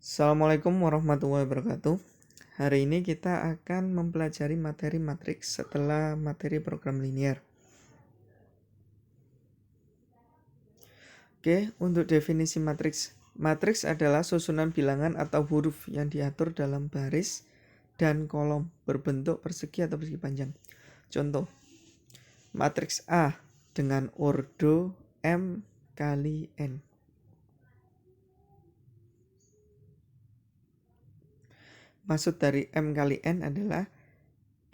Assalamualaikum warahmatullahi wabarakatuh. Hari ini kita akan mempelajari materi matriks setelah materi program linear. Oke, untuk definisi matriks. Matriks adalah susunan bilangan atau huruf yang diatur dalam baris dan kolom berbentuk persegi atau persegi panjang. Contoh, matriks A dengan ordo M kali N. Maksud dari M kali N adalah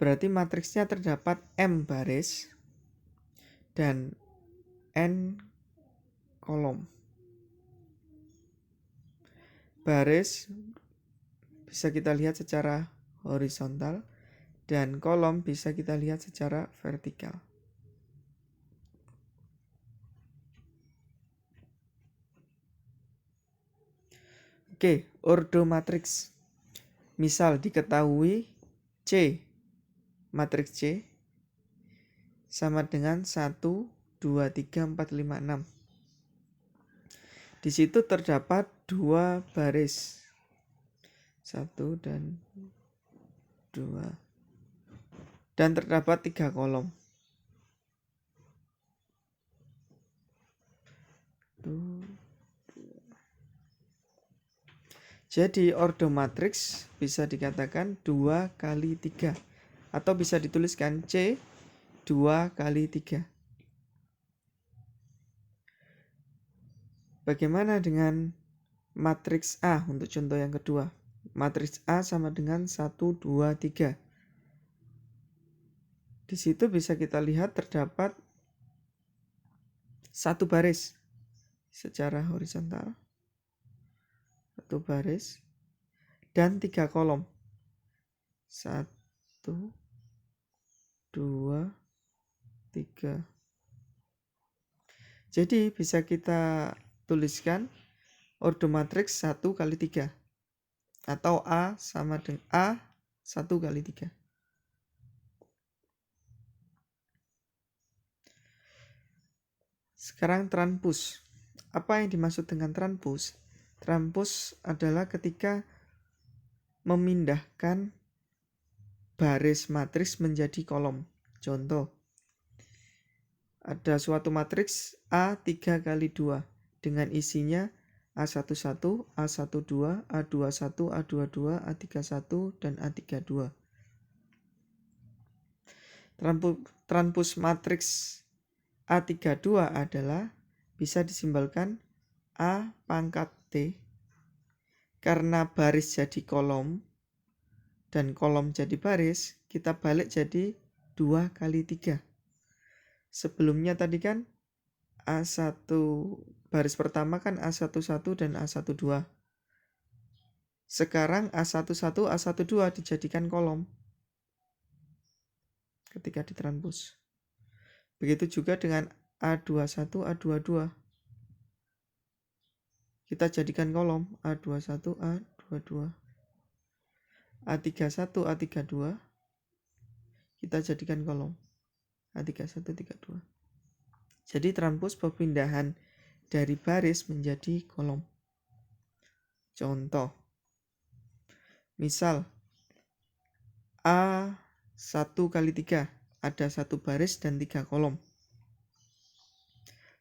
berarti matriksnya terdapat M baris dan N kolom. Baris bisa kita lihat secara horizontal dan kolom bisa kita lihat secara vertikal. Oke, ordo matriks. Misal diketahui C, matriks C sama dengan 1, 2, 3, 4, 5, 6. Di situ terdapat 2 baris. 1 dan 2. Dan terdapat 3 kolom. Jadi ordo matriks bisa dikatakan 2 kali 3. Atau bisa dituliskan C 2 kali 3. Bagaimana dengan matriks A untuk contoh yang kedua? Matriks A sama dengan 1, 2, 3. Di situ bisa kita lihat terdapat 1 baris secara horizontal. 1 baris dan 3 kolom. 1, 2, 3. Jadi bisa kita tuliskan ordo matriks 1 kali 3 atau A sama dengan A 1 kali 3. Sekarang transpose. Apa yang dimaksud dengan transpose? Transpose adalah ketika memindahkan baris matriks menjadi kolom. Contoh, ada suatu matriks A3 kali 2 dengan isinya A11, A12, A21, A22, A31, dan A32. Transpose matriks A32 adalah bisa disimbolkan A pangkat T karena baris jadi kolom dan kolom jadi baris, kita balik jadi 2 kali 3. Sebelumnya tadi kan A1 baris pertama kan A11 dan A12. Sekarang A11, A12 dijadikan kolom ketika ditranspose. Begitu juga dengan A21, A22. Kita jadikan kolom A21, A22. A31, A32. Kita jadikan kolom A31, A32. Jadi transpose perpindahan dari baris menjadi kolom. Contoh, misal A1 kali 3 ada 1 baris dan 3 kolom.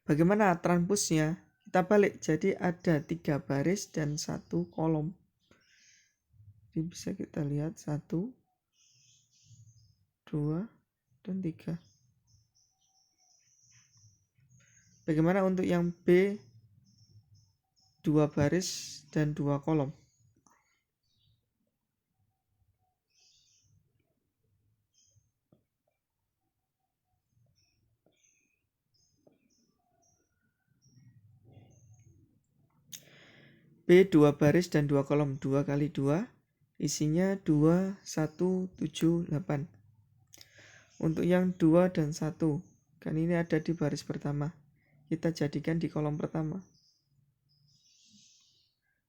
Bagaimana transposnya? Kita balik, jadi ada 3 baris dan 1 kolom. Jadi bisa kita lihat 1, 2, dan 3. Bagaimana untuk yang B? 2 baris dan 2 kolom. B 2 baris dan 2 kolom. 2 kali 2 isinya 2, 1, 7, 8. Untuk yang 2 dan 1, kan ini ada di baris pertama, kita jadikan di kolom pertama.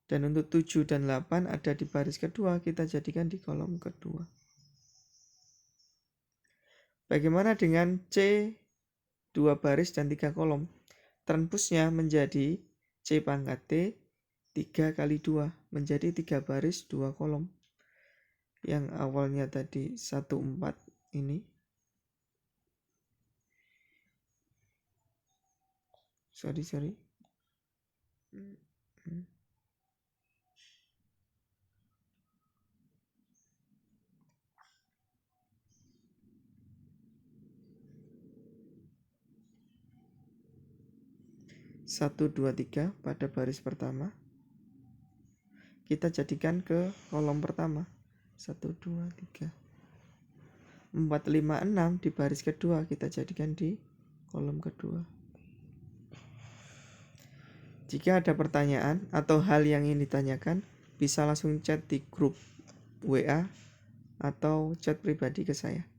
Dan untuk 7 dan 8 ada di baris kedua, kita jadikan di kolom kedua. Bagaimana dengan C 2 baris dan 3 kolom? Transpose-nya menjadi C pangkat T 3 kali 2 menjadi 3 baris 2 kolom. Yang awalnya tadi 1, 4 ini. Sorry. 1, 2, 3 pada baris pertama kita jadikan ke kolom pertama. 1, 2, 3. 4, 5, 6 di baris kedua kita jadikan di kolom kedua. Jika ada pertanyaan atau hal yang ingin ditanyakan, bisa langsung chat di grup WA atau chat pribadi ke saya.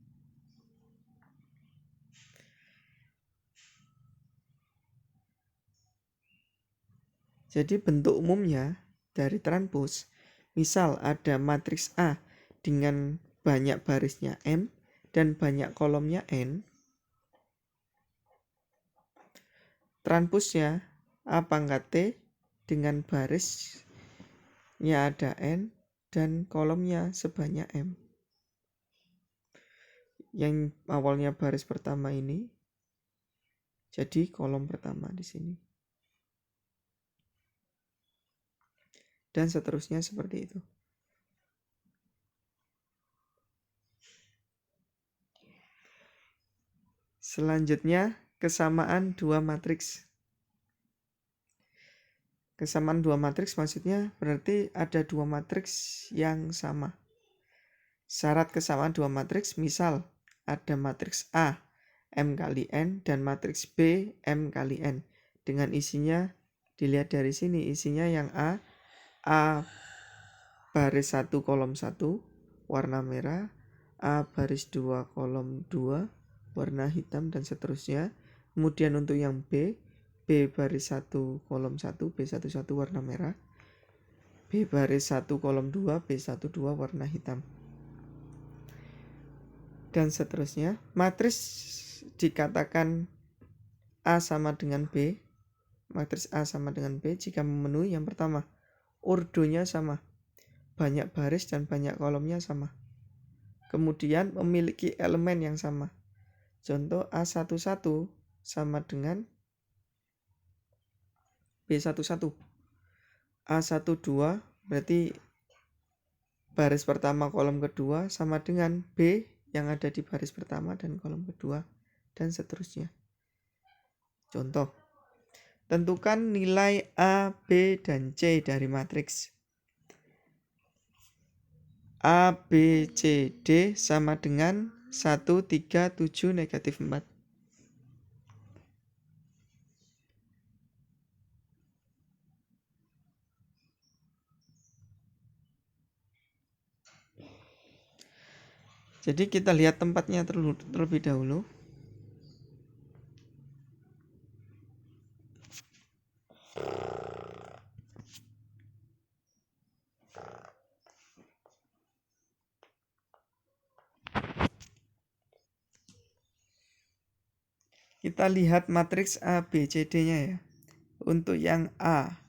Jadi bentuk umumnya dari transpose, misal ada matriks A dengan banyak barisnya M dan banyak kolomnya N, transposnya A pangkat T dengan barisnya ada N dan kolomnya sebanyak M. Yang awalnya baris pertama ini jadi kolom pertama di sini. Dan seterusnya seperti itu. Selanjutnya, kesamaan dua matriks. Kesamaan dua matriks maksudnya berarti ada dua matriks yang sama. Syarat kesamaan dua matriks misal ada matriks A M kali N dan matriks B M kali N. Dengan isinya dilihat dari sini, isinya yang A baris 1 kolom 1 warna merah, A baris 2 kolom 2 warna hitam dan seterusnya. Kemudian untuk yang B baris 1 kolom 1 B11 warna merah, B baris 1 kolom 2 B12 warna hitam. Dan seterusnya. Matriks dikatakan A sama dengan B. Matriks A sama dengan B jika memenuhi yang pertama, ordonya sama, banyak baris dan banyak kolomnya sama. Kemudian memiliki elemen yang sama. Contoh A11 sama dengan B11. A12 berarti baris pertama kolom kedua sama dengan B yang ada di baris pertama dan kolom kedua dan seterusnya. Contoh, tentukan nilai A, B, dan C dari matriks. A, B, C, D sama dengan 1, 3, 7, negatif 4. Jadi kita lihat tempatnya terlebih dahulu. Kita lihat matriks A, B, C, D-nya ya. Untuk yang A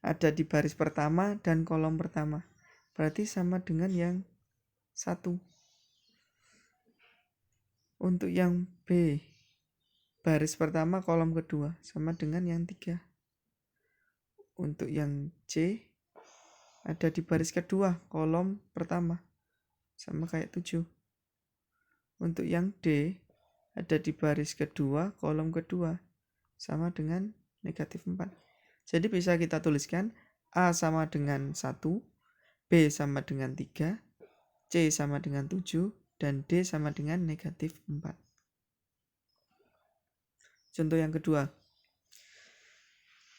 ada di baris pertama dan kolom pertama. Berarti sama dengan yang 1. Untuk yang B baris pertama kolom kedua sama dengan yang 3. Untuk yang C ada di baris kedua kolom pertama sama kayak 7. Untuk yang D ada di baris kedua kolom kedua sama dengan negatif 4. Jadi bisa kita tuliskan A sama dengan 1, B sama dengan 3, C sama dengan 7, dan D sama dengan negatif 4. Contoh yang kedua.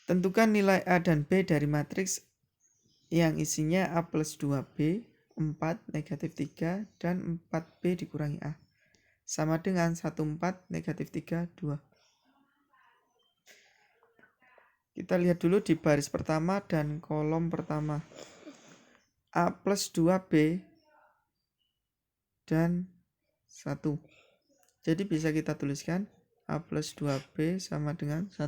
Tentukan nilai A dan B dari matriks yang isinya A plus 2B, 4, negatif 3, dan 4B dikurangi A. Sama dengan 1, 4, negatif 3, 2. Kita lihat dulu di baris pertama dan kolom pertama. A plus 2B dan 1. Jadi bisa kita tuliskan A plus 2B sama dengan 1.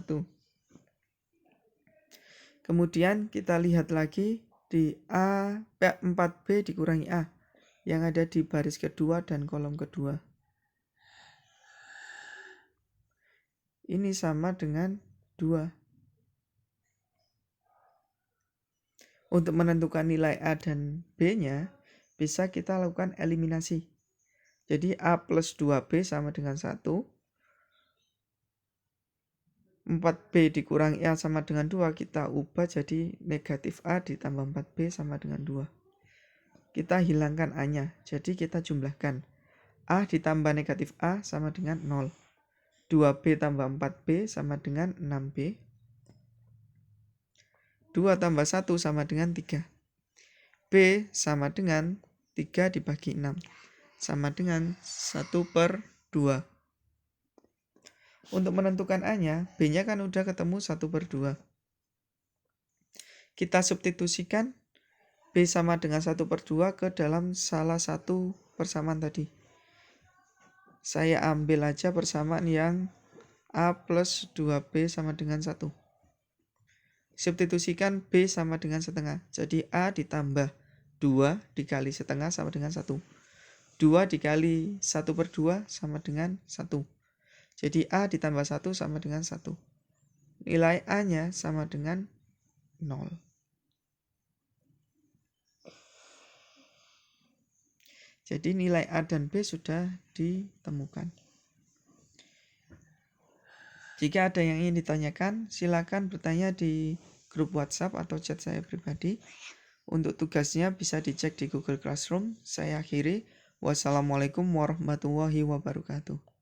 Kemudian kita lihat lagi di A 4B dikurangi A yang ada di baris kedua dan kolom kedua. Ini sama dengan 2. Untuk menentukan nilai A dan B-nya, bisa kita lakukan eliminasi. Jadi A plus 2B sama dengan 1. 4B dikurangi A sama dengan 2, kita ubah jadi negatif A ditambah 4B sama dengan 2. Kita hilangkan A-nya, jadi kita jumlahkan. A ditambah negatif A sama dengan 0. 2B tambah 4B sama dengan 6B. 2 tambah 1 sama dengan 3. B sama dengan 3 dibagi 6. Sama dengan 1/2. Untuk menentukan A-nya, B-nya kan udah ketemu 1/2. Kita substitusikan B sama dengan 1/2 ke dalam salah satu persamaan tadi. Saya ambil aja persamaan yang A plus 2B sama dengan 1. Substitusikan B sama dengan setengah. Jadi A ditambah 2 dikali setengah sama dengan 1. 2 dikali 1/2 sama dengan 1. Jadi A ditambah 1 sama dengan 1. Nilai A-nya sama dengan 0. Jadi nilai A dan B sudah ditemukan. Jika ada yang ingin ditanyakan, silakan bertanya di grup WhatsApp atau chat saya pribadi. Untuk tugasnya bisa dicek di Google Classroom. Saya akhiri. Wassalamualaikum warahmatullahi wabarakatuh.